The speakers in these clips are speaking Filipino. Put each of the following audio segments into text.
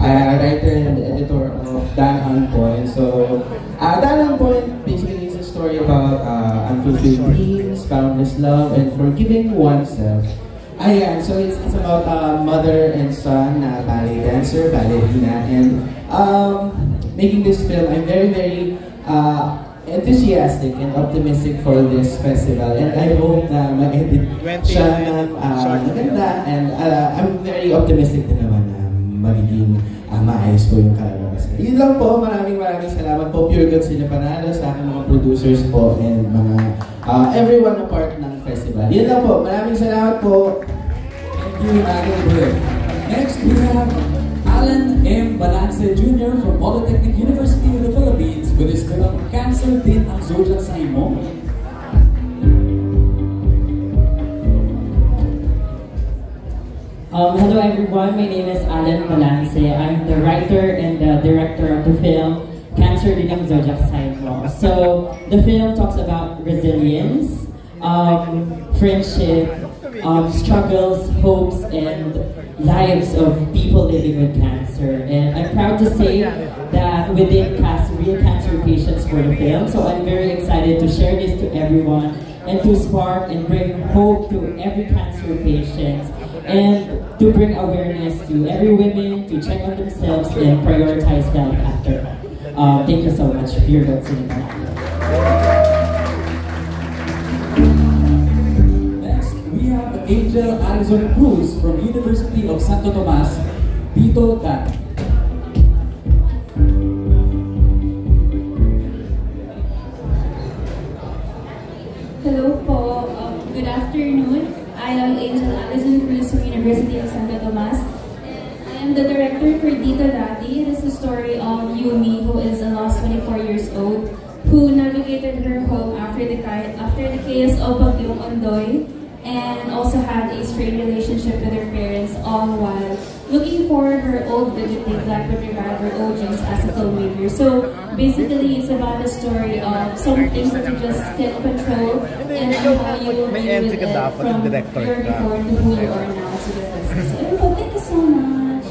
writer and editor of Dan On Point. So, Dan On Point basically is a story about unfulfilled dreams, boundless love, and forgiving oneself. Ayan, so it's about mother and son, ballet dancer, ballerina, and making this film, I'm very enthusiastic and optimistic for this festival, and I hope na ma-edit siya ng maganda, and I'm very optimistic din naman na magiging maayos po yung kalabas. Yun lang po, maraming salamat po. Pure God sila panalo sa aking mga producers po and mga everyone na part ng festival. Yun lang po, maraming salamat po. Thank you, Alan. Next, we have Alan M. Balance Jr. from Polytechnic University of the Philippines with his film Cancer Din Ang Zodiac Sign Mo. Hello everyone, my name is Alan Balance. I'm the writer and the director of the film Cancer Din Ang Zodiac Sign Mo. So the film talks about resilience, friendship, struggles, hopes, and lives of people living with cancer. And I'm proud to say that we did cast real cancer patients for the film, so I'm very excited to share this to everyone and to spark and bring hope to every cancer patient and to bring awareness to every woman to check on themselves and prioritize health after. Thank you so much. Pure God Cinema. Angel Arizon Cruz from University of Santo Tomas, Tito Dan. Hello po. Good afternoon. I am Angel Arizon Cruz from University of Santo Tomas. I am the director for Tito Daddy. It is the story of Yumi, who is a lost 24 years old, who navigated her home after the chaos of Bagyong Ondoy, and also had a strained relationship with her parents, all while looking for her old videotape that would revive her old dreams as a filmmaker. So basically, it's about the story of some things that you just can't control and how you will deal with it from your before to who you are now to the present. So everyone, thank you so much.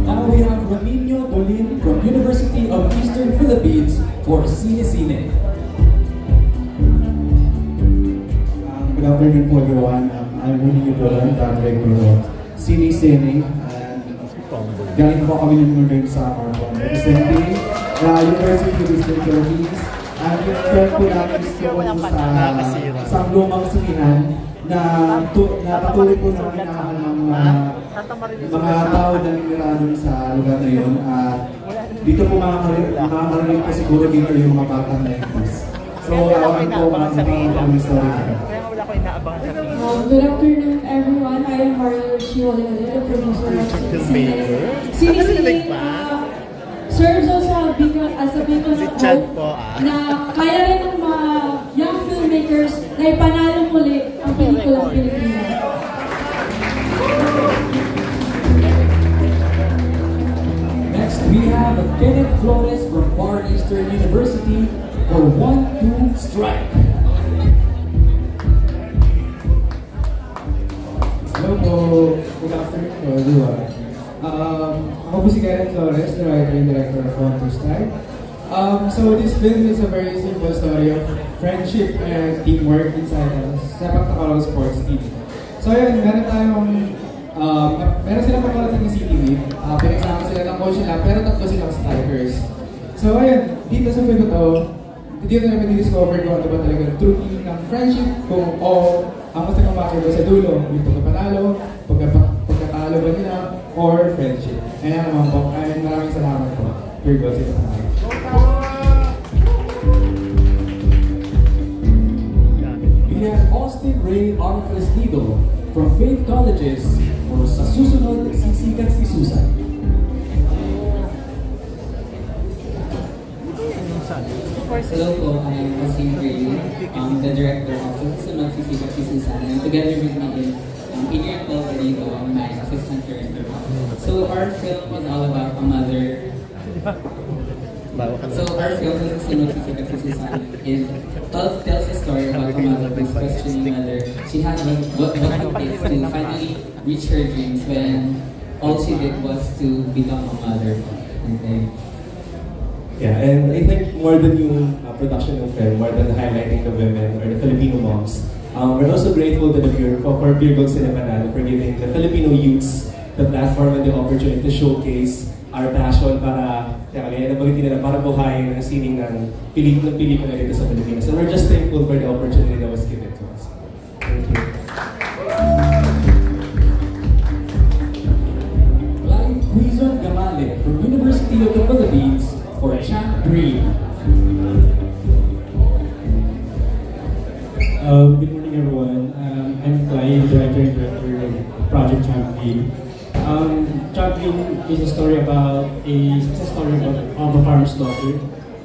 Now we have Ramino Dolin from University of Eastern Philippines for Cine Cine. Good afternoon po everyone. I'm Ramino Dolin, the director of Cine Cine, and galing po kami ng Northern Samar po representing University of Eastern Philippines. And yung film po natin is sa isang lumang sinihan na patuloy po namin ng mga tao na nila dun sa lugar na yun. Dito po makakarinig po siguro dito yung mga batang 90s. So, awan po mga story na. Good afternoon, everyone. I am Mario Chioli, the producer of Cine Cine. Serves us as a beacon of hope na kaya rin ng mga young filmmakers na ipanalo muli ang pelikulang Pilipino. Next, we have Kenneth Flores from Far Eastern University for 1-2 Strike. Hello po. Good afternoon to everyone. Ako po si Kenneth Flores, the writer and director of 1-2 Strike. So this film is a very simple story of friendship and teamwork inside a sepak takraw sports team. So yun, meron silang paparating na city league. Pinagsama sila ng coach nila, pero tatlo silang strikers. So ayun, dito sa film ito, dito namin i-discover kung ano ba talaga true meaning ng friendship, kung ang mas nagmamahal ba sa dulo, yung pagkapanalo, pagkatalo ba nila, or friendship. Ayan naman po, maraming salamat po. Pure God sa ito. We have Austin Ray Arfresnido from Faith Colleges for Sa Susunod Sisikat si Susan. Hello po, I'm Austin Ray. I'm the director of Sa Susunod Sisikat si Susan, and together with me is Adrian Polverido, my assistant director. So our film is all about a mother So our film is Sunod si Sikat si Susan tells a story about a mother who's questioning whether she has what it takes to finally reach her dreams when all she did was to become a mother. Okay. Yeah, and I think more than yung production of film, more than highlighting the women or the Filipino moms, we're also grateful to the Bureau for Virgo Cinema for giving the Filipino youths the platform and the opportunity to showcase our passion para, kaya nabagitin nila, para buhayin ang sining ng pelikula dito sa Pilipinas. And we're just thankful for the opportunity that was given to us. Thank you. Clyde Quizon Gamale from University of the Philippines for Champ Dream. Good morning, everyone. I'm Clyde, director and director of Project Champ Dream. Champ Dream is a story about a success story of a farmer's daughter.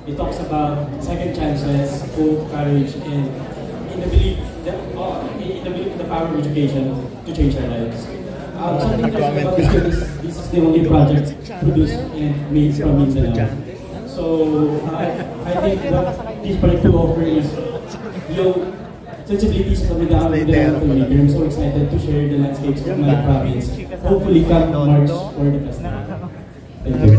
It talks about second chances, hope, courage, and in the belief in the power of education to change our lives. Something interesting about this film is this is the only project produced and made from Mindanao. So I think what this project will offer is yung sensibilities of the Mindanao filmmaker. I'm so excited to share the landscapes of my province. Hopefully come March for the festival. Thank you.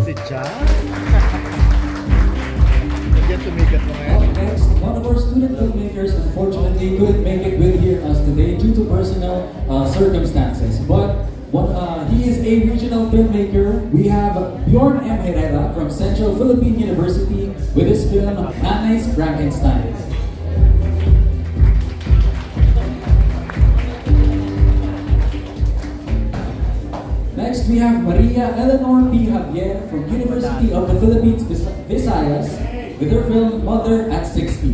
Up next, one of our student filmmakers unfortunately couldn't make it with us today due to personal circumstances. But he is a regional filmmaker. We have Bjorn M. Herrera from Central Philippine University with his film Nanay's Frankenstein. Next, we have Maria Eleanor P. Javier from University of the Philippines, Visayas, with her film Mother at 60.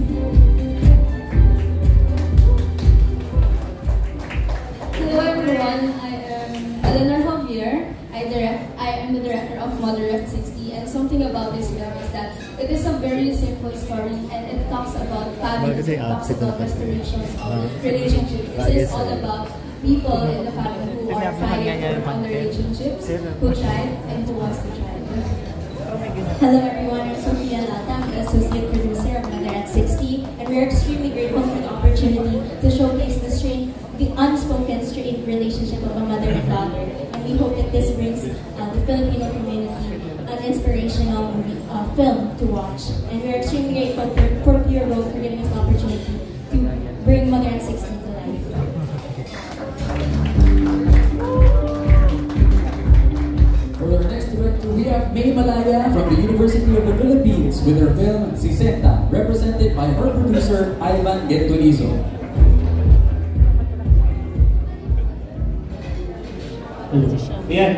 Hello everyone, I am Eleanor Javier. I am the director of Mother at 60, and something about this film is that it is a very simple story and it talks about family, it talks about restorations of relationships. This is all about people in the family who are fighting on their relationships, who tried and who wants to try. Hello everyone, I'm Sophia Lata, I'm the associate producer of Mother at 60, and we are extremely grateful for the opportunity to showcase the unspoken strained relationship of a mother and daughter. And we hope that this brings the Filipino community an inspirational film to watch. And we are extremely grateful for Pure Road for giving us the opportunity to bring Mother at 60 to life. For our next director, we have May Malaya from the University of the Philippines with her film Sisenta, represented by her producer Ivan Gentolizo. Ayan.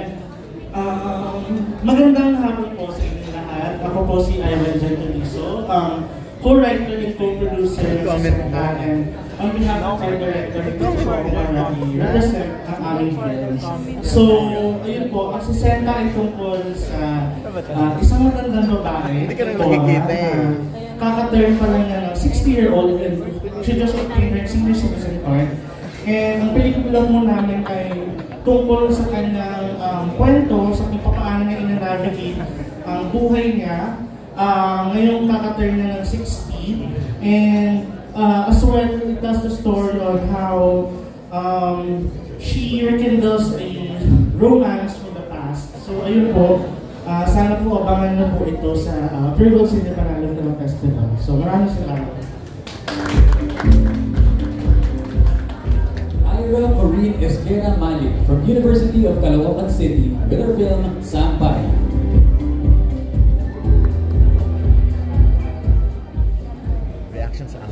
Magandang hapon po sa inyo lahat. Ako po si Ivan Gentolizo, co-writer and co-producer ng Sisenta, and on behalf of our director, ito po ako represent ang aming films. So, ayun po, ang Sisenta ay tungkol sa isang matandang babae. Kaka-turn pa lang niya ng 60-year-old and she just obtained her senior citizen card. And ang pelikula mo namin ay tungkol sa kanyang kwento sa kung paano niya ina-navigate ang buhay niya ngayong kaka-turn niya ng 60. And as well, it tells the story on how she rekindles a romance from the past. So ayun po, sana po abangan na po ito sa Virgo Cinema Film Festival. So maraming salamat. Ira Corinne Esquera Malik from University of Caloocan City with her film Sampay. Reactions out.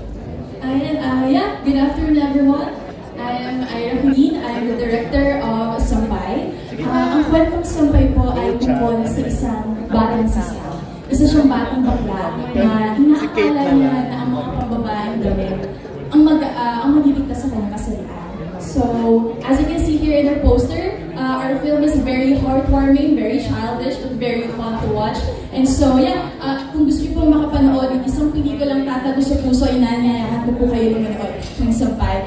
Good afternoon everyone. I am Ira Corinne. I am the director of Sampay. Ang kwentong Sampay po ay tungkol sa isang batang sisa. Isa siyang batang bakla na inaakala niya na ang mga pambabaeng damit ang magliligtas sa kanyang kasarian. So, as you can see here in our poster, our film is very heartwarming, very childish, but very fun to watch. And so, kung gusto niyo po makapanood ng isang pelikulang tatago sa puso, inanyayahan ko po kayo lumanood ng Sampay.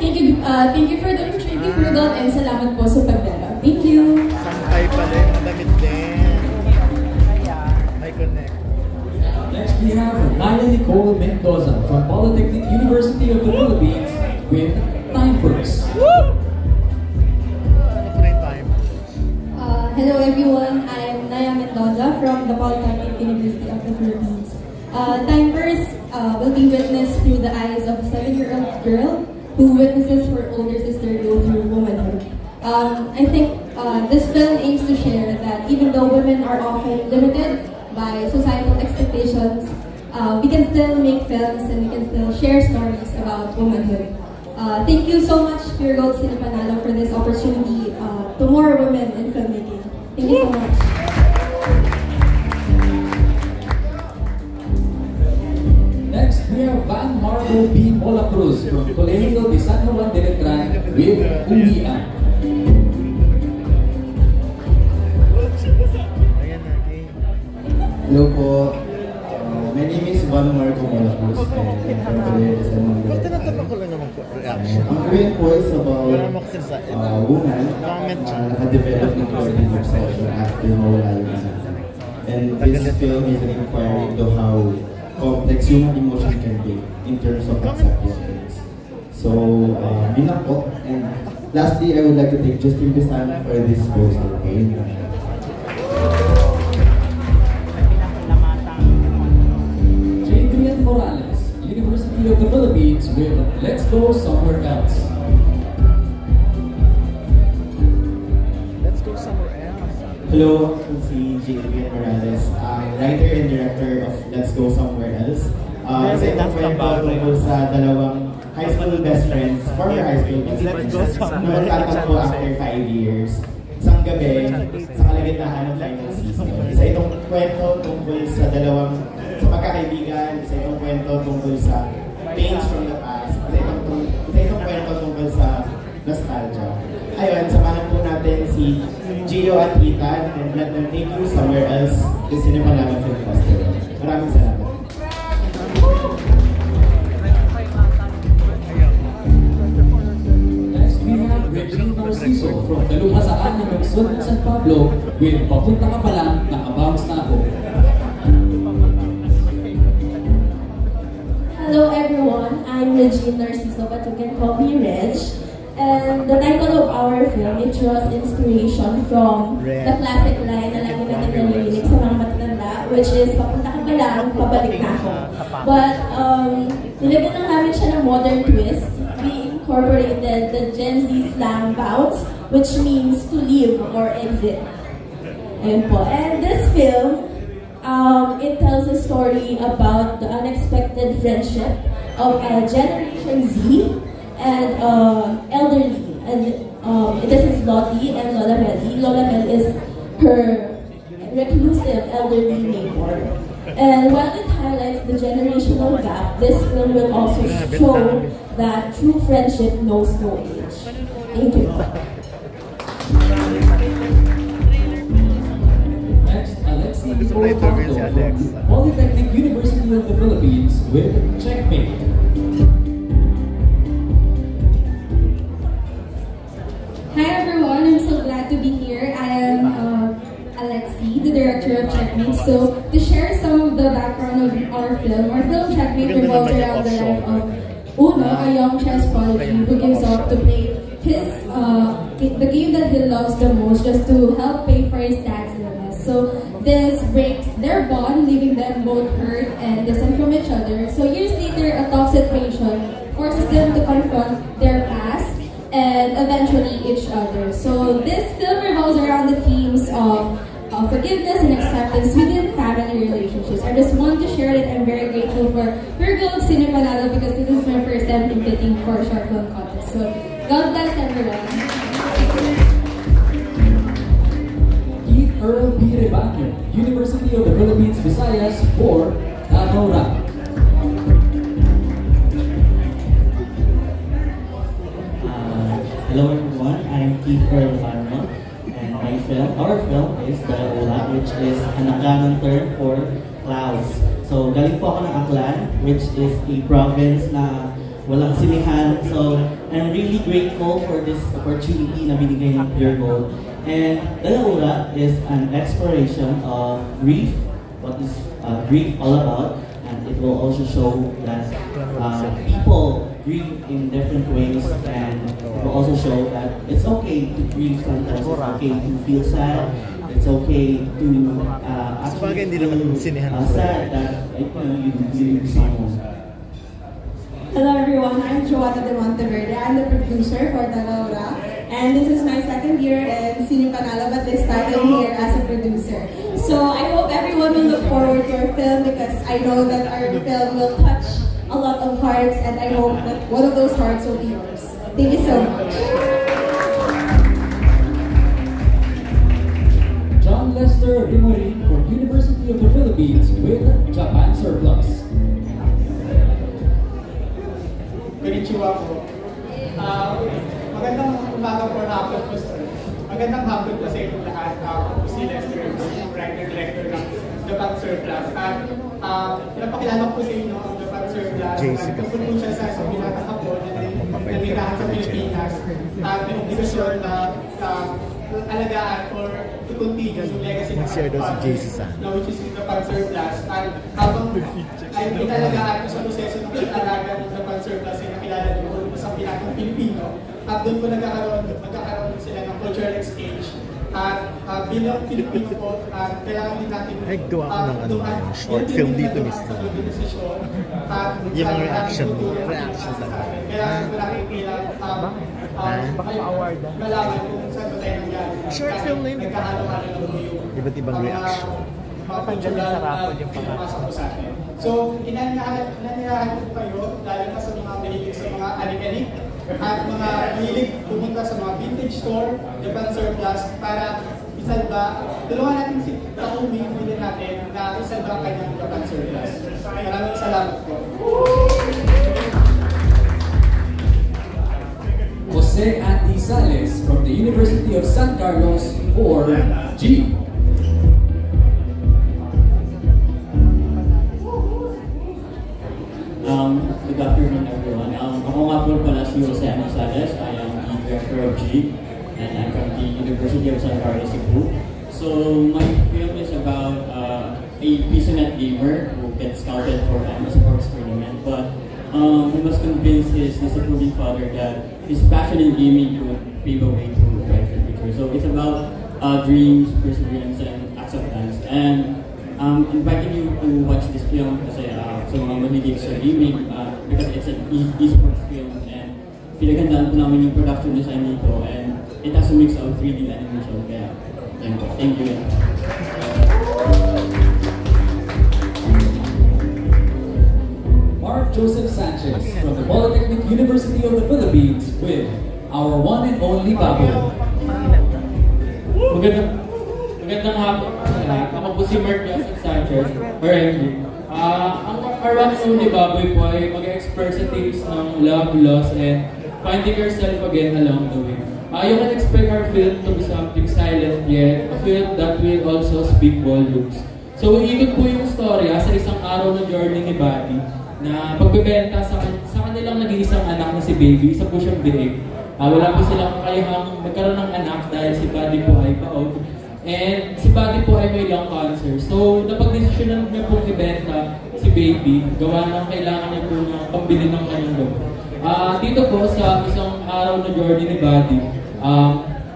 Thank you for the opportunity, Prudot, and salamat po sa pagdalaw. Thank you! Sampay pala yung damit din. May connect. Next, we have Naya Nicole Mendoza from Polytechnic University of the Philippines with Time First. Hello everyone, I'm Naya Mendoza from the Polytechnic University of the Philippines. Time First will be witnessed through the eyes of a 7-year-old girl who witnesses her older sister go through womanhood. I think this film aims to share that even though women are often limited by societal expectations, we can still make films and we can still share stories about womanhood. Thank you so much, Pure Gold Cinepanalo, for this opportunity to more women in filmmaking. Thank you so much. Next, we have Van Marco B. Mola Cruz from Colegio de San Juan de Letran with Uwian. Hello po. My name is Van Marco Mola Cruz and I'm from Colegio de San Juan de Letran. Ang Korean po is about woman na nakadevelop ng clothing obsession after mawala yung anak. And this film is an inquiry into how complex human emotion can be in terms of accepting things. So, yun lang po. And lastly, I would like to thank Justin Pisana for this poster. Jadrian Morales, University of the Philippines with Let's Go Somewhere Else. Hello, ako si Jadrian Morales, writer and director of Let's Go Somewhere Else. Isa itong kwento tungkol sa dalawang high school best friends, former high school best friends, na magtatagpo after 5 years. Isang gabi, sa kalagitnaan ng final season. Isa itong kwento tungkol sa dalawang sa pagkakaibigan, isa itong kwento tungkol sa pains from the past, isa itong kwento tungkol sa nostalgia. Ayun, samahan po natin si Gio at Ethan and let them take you somewhere else to Cinepanalo Film Festival. Maraming salamat. Next, we have Regine Narciso from Dalubhasaan ng Lungsod ng San Pablo with Papunta Ka Pa Lang, Nakabounce Na Ako. Hello everyone, I'm Regine Narciso, but you can call me Reg. And the title of our film, it draws inspiration from the classic line na lagi natin naririnig sa mga matatanda, which is, papunta ka pa lang, pabalik na ako. But, nilagyan lang namin siya ng modern twist. We incorporated the Gen Z slang bounce, which means to leave or exit. Ayun po. And this film, it tells a story about the unexpected friendship of Generation Z and elderly, and this is Lottie and Lola Melly. Lola Mel is her reclusive elderly neighbor. And while it highlights the generational gap, this film will also show that true friendship knows no age. Thank you. Next, Alexi Nicole from Polytechnic University of the Philippines with Checkmate. Hi everyone, I'm so glad to be here. I am Alexi, the director of Checkmate. So to share some of the background of our film Checkmate revolves around the life of Uno, a young chess prodigy who gives up to play the game that he loves the most just to help pay for his dad's illness. So this breaks their bond, leaving them both hurt and distant from each other. So years later, a tough situation forces them to confront their past and eventually each other. So this film revolves around the themes of forgiveness and acceptance within family relationships. I just want to share that I'm very grateful for Pure Gold Cinepanalo because this is my first time competing for a short film contest. So God bless everyone. Keith Earl B. Rebaño, University of the Philippines, Visayas for Tanora. Hello everyone, I'm Keith Earl Rebaño, and our film is Dalaula, which is an Aklan term for clouds. So galing po ako ng Aklan, which is a province na walang sinihan. So I'm really grateful for this opportunity na binigay ng Pure Gold. And Dalaula is an exploration of grief, what is grief all about, and it will also show that people grieve in different ways, and it will also show that it's okay to grieve sometimes, it's okay to feel sad, it's okay to actually feel sad that you lose someone. Hello everyone, I'm Joanna de Monteverde. I'm the producer for Tagaura. And this is my second year in Senior Canala, but this time I'm here as a producer. So I hope everyone will look forward to our film because I know that our film will touch a lot of hearts, and I hope that one of those hearts will be yours. Thank you so much. John Lester Rimorin from University of the Philippines with Japan Surplus. Konnichiwa po. Magandang umaga po, hapon po sir. Magandang hapon po sa inyong lahat. Ako si Lester, writer-director ng Japan Surplus. At pinapakilala ko sa inyo ang Japan Surplus. Tungkol po siya sa isang binatang hapon na nanirahan sa Pilipinas. At may obligasyon na alagaan or i-continue yung legacy ng na which is Japan Surplus. At habang ay inalagaan ko sa proseso ng pag-alaga ng Japan Surplus ay nakilala niyo kung isang binatang Pilipino. At doon po nagkakaroon sila ng cultural exchange. At bilang Pilipino po, kailangan din natin short film dito mismo. Yung mga reaction lang. Kailangan ko lang malaman kung saan ba tayo nangyari. Short film na yun. Nagkahalo-halo ng yung iba't ibang reaction. Matanggalin sa rapol yung pinapasok ko sa atin. So, inanyayahan ko kayo, lalo na sa mga mahilig sa mga anik-anik, at mga mahilig pumunta sa mga vintage store, Japan Surplus, para isalba, tulungan natin si Takumi, yung bilhin natin, na isalba ang kanyang Japan Surplus. Maraming salamat po. Jose Andy Sales from the University of San Carlos for G. Good afternoon everyone. Ako nga po pala si Jose Andy Sales. I am the director of G, and I'm from the University of San Carlos, Cebu. So my film is about a PCNet gamer who gets scouted for an sports tournament, but he must convince his disapproving father that his passion in gaming could pave a way to a brighter future. So it's about dreams, perseverance, and acceptance. And inviting you to watch this film kasi sa mga mahilig sa gaming because it's an e-sports film, and pinagandaan po namin yung production design nito, and it has a mix of 3D animation. Kaya thank you. Mark Joseph Sanchez from the Polytechnic University of the Philippines with our one and only Baboy. Magandang hapon sa lahat. Ako po si Mark Joseph Sanchez, or MJ. Ang our one and only Baboy po ay mag-explore sa themes ng love, loss, and finding yourself again along the way. You can expect our film to be something silent yet a film that will also speak volumes. So, iikot po yung storya sa isang araw ng journey ni Buddy na pagbebenta sa kanilang nag-iisang anak na si Baby, isa po siyang biig. Wala po silang kakayahang magkaroon ng anak dahil si Buddy po ay baog. And si Buddy po ay may lung cancer. So, napag-desisyonan niya pong ibenta si Baby, gawa ng kailangan niya po ng pambili ng kanyang gamot. Dito po sa isang araw na journey ni Buddy,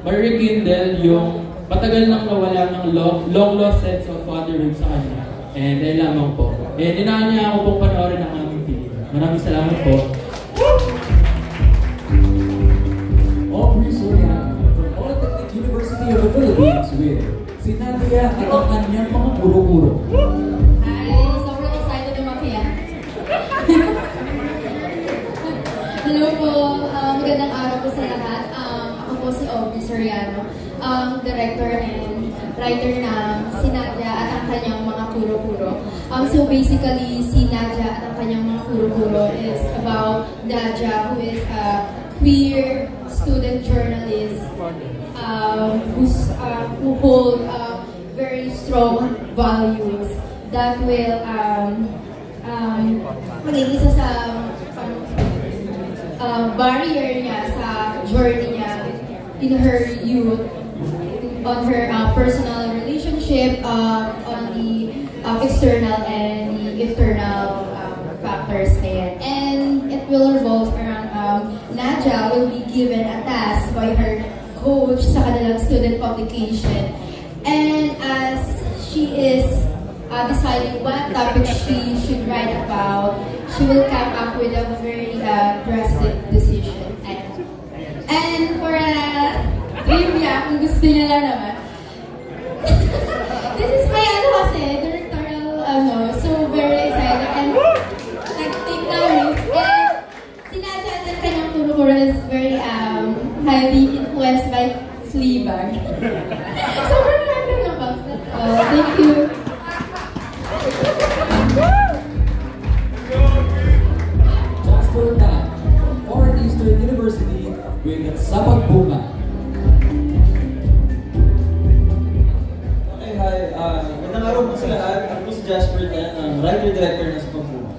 ma-rekindle yung matagal nang nawala ng long lost sense of fatherhood sa kanya. And dahil lamang po. And inaan niya ako pong panoorin ng aming team. Maraming salamat po. Aubrey Soriano from Polytechnic University of the Philippines with si Nadia at ang kanyang mga puro-puro. Hi! Sobrang excited na makiyan. Hello po! Magandang araw po sa lahat. Ako po si Aubrey Soriano, director and writer ng si Nadia at ang kanyang mga puro-puro. So basically, si Nadia at ang kanyang mga puro-puro is about Nadia, who is a queer student journalist who hold very strong values that will maging isa sa barrier niya sa journey niya in her youth, on her personal relationship, on the external and internal factors na yan. And it will revolve around Nadia will be given a task by her coach sa kanilang student publication. And as she is deciding what topic she should write about, she will come up with a very drastic decision. And for trivia, kung gusto niya lang naman, this is my directorial, so very excited and nag-take na risk. And si Nadia at kanyang turo is very highly influenced by Fleabag. Sobrang random na pa. Thank you. Jasper Dan from Fort Eastern University with Sapagbunga. Okay, hi. Magandang araw po sa lahat. Ako po si Jasper Dan, ang writer-director ng Sapagbunga.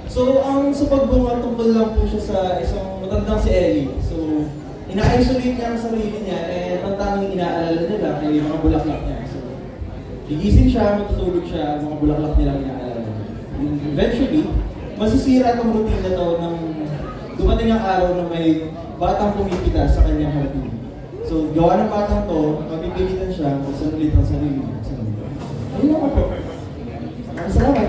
So, ang Sapagbunga tungkol lang po siya sa isang matandang si Ellie. So, ina-isolate niya ang sarili niya and ang tanging inaalala nila ay mga bulaklak niya. So, gigising siya, matutulog siya, mga bulaklak niya lang inaalala. And eventually, masisira itong routine na to nang dumating ang araw na may batang pumipita sa kanyang harating. So, gawa ng batang to, mapipilitan siya kung saan ulit ang sarili niya. So, ayun lang po. Maraming salamat.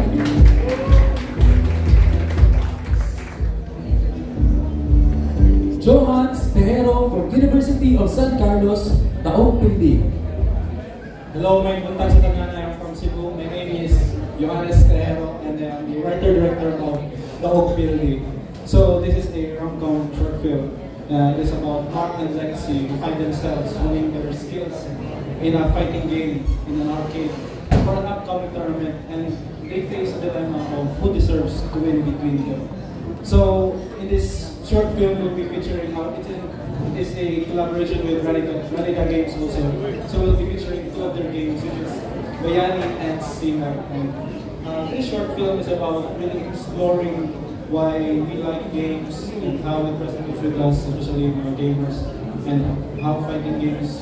Johans Tejero from University of San Carlos, Taong Pindi. Hello, my contact sa Tangana. I'm from Cebu. My name is Johannes Tejero and I'm the writer-director of The Oak Pindi. So this is a rom-com short film. It is about Mark and Lexi who find themselves honing their skills in a fighting game in an arcade for an upcoming tournament, and they face a dilemma of who deserves to win between them. So in this short film, we'll be featuring it is a collaboration with Ranita Games also. So we'll be featuring two of their games, which is Bayani and Sima. And this short film is about really exploring why we like games and how it resonates with us, especially our gamers, and how fighting games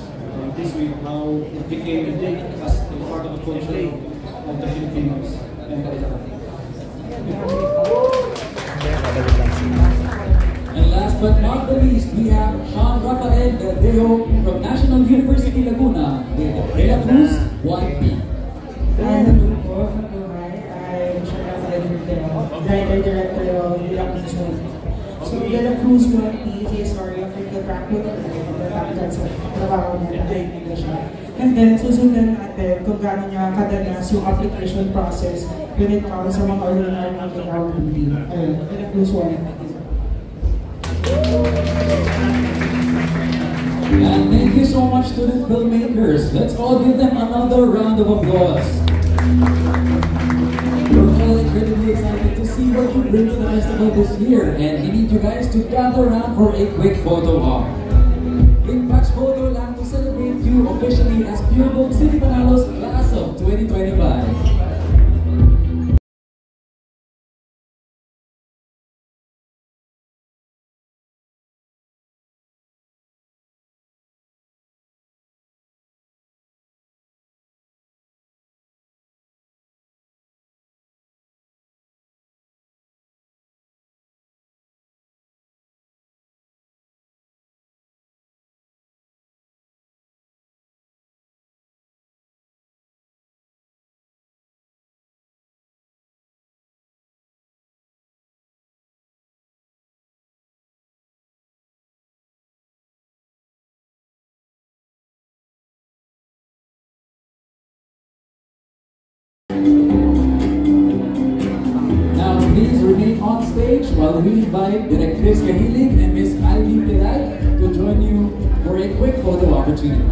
this week, how it became as a part of the culture of the Filipinos. And that is all. And last but not the least, we have Sean Rafael Gadeo from National University Laguna with De La Cruz 1P. Hello po. I'm Sean Rafael Gadeo, writer-director of De La Cruz 1P. So De La Cruz 1P is a story of a crackpot sa trabaho niya na English. And then, susundan natin kung gaano niya kadalas yung application process when it comes sa mga ordinary marketing activity. De La Cruz 1P. And thank you so much, student filmmakers. Let's all give them another round of applause. We're all incredibly excited to see what you bring to the festival this year, and we need you guys to gather around for a quick photo op. Quick batch photo lang to celebrate you officially as Pure Gold City Panalos Class of 2025. Now please remain on stage while we invite Directrice Kahilig and Ms. Ivy Piray to join you for a quick photo opportunity.